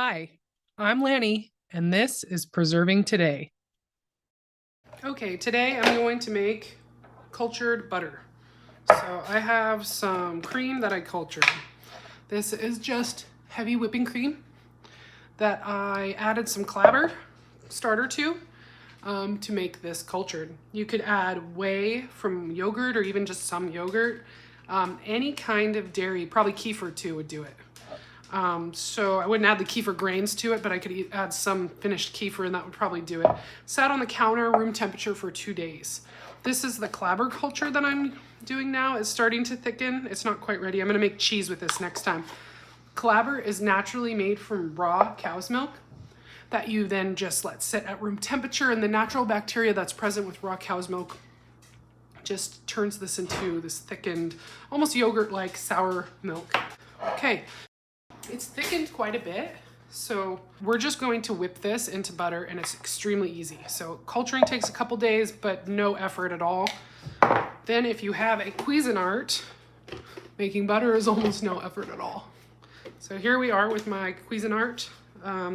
Hi, I'm Lanny, and this is Preserving Today. Okay, today I'm going to make cultured butter. So I have some cream that I cultured. This is just heavy whipping cream that I added some clabber starter to make this cultured. You could add whey from yogurt or even just some yogurt. Any kind of dairy, probably kefir too would do it. So I wouldn't add the kefir grains to it, but I could add some finished kefir and that would probably do it. Sat on the counter, room temperature for 2 days. This is the clabber culture that I'm doing now. It's starting to thicken. It's not quite ready. I'm gonna make cheese with this next time. Clabber is naturally made from raw cow's milk that you then just let sit at room temperature, and the natural bacteria that's present with raw cow's milk just turns this into this thickened, almost yogurt-like sour milk. Okay. It's thickened quite a bit, so we're just going to whip this into butter, and it's extremely easy. So culturing takes a couple days, but no effort at all. Then if you have a Cuisinart, making butter is almost no effort at all. So here we are with my Cuisinart.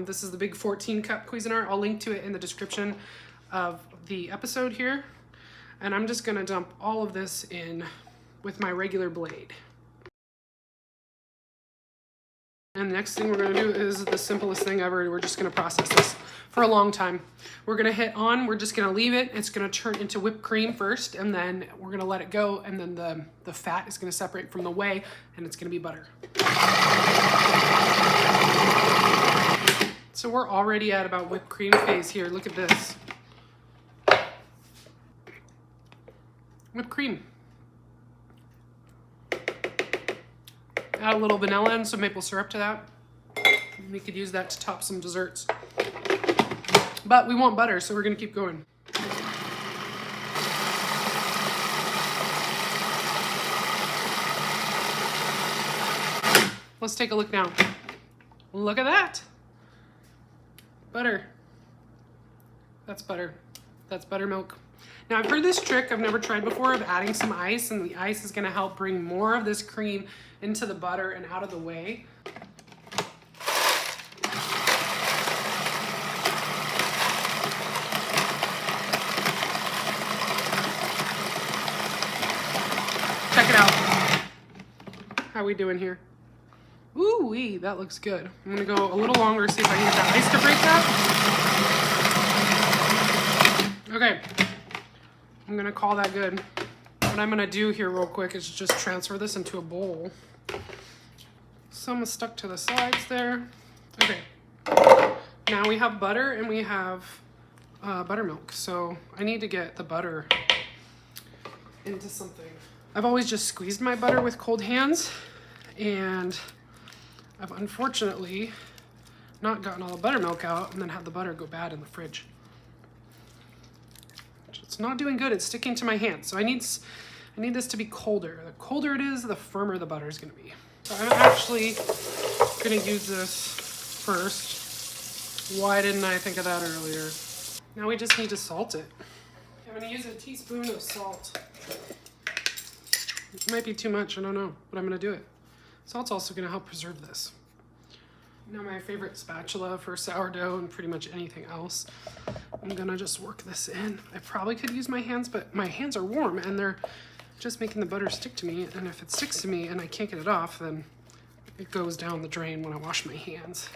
This is the big 14-cup Cuisinart. I'll link to it in the description of the episode here. And I'm just gonna dump all of this in with my regular blade. And the next thing we're gonna do is the simplest thing ever. We're just gonna process this for a long time. We're gonna hit on, we're just gonna leave it. It's gonna turn into whipped cream first, and then we're gonna let it go, and then the fat is gonna separate from the whey, and it's gonna be butter. So we're already at about whipped cream phase here. Look at this. Whipped cream. Add a little vanilla and some maple syrup to that. We could use that to top some desserts. But we want butter, so we're gonna keep going. Let's take a look now. Look at that. Butter. That's butter. That's buttermilk. Now I've heard this trick I've never tried before of adding some ice, and the ice is gonna help bring more of this cream into the butter and out of the whey. Check it out. How we doing here? Ooh-wee, that looks good. I'm gonna go a little longer, see if I can get that ice to break that. Okay, I'm gonna call that good. What I'm gonna do here real quick is just transfer this into a bowl. Some is stuck to the sides there. Okay, now we have butter and we have buttermilk. So I need to get the butter into something. I've always just squeezed my butter with cold hands, and I've unfortunately not gotten all the buttermilk out and then had the butter go bad in the fridge. It's not doing good. It's sticking to my hand. So I need this to be colder. The colder it is, the firmer the butter is going to be. So I'm actually going to use this first. Why didn't I think of that earlier? Now we just need to salt it. I'm going to use a teaspoon of salt. It might be too much, I don't know, but I'm going to do it. Salt's also going to help preserve this. Now my favorite spatula for sourdough and pretty much anything else. I'm gonna just work this in. I probably could use my hands, but my hands are warm and they're just making the butter stick to me. And if it sticks to me and I can't get it off, then it goes down the drain when I wash my hands.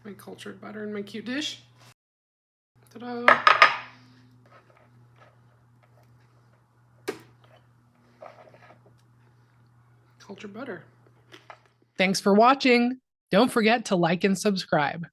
My cultured butter in my cute dish. Ta-da! Cultured butter. Thanks for watching. Don't forget to like and subscribe.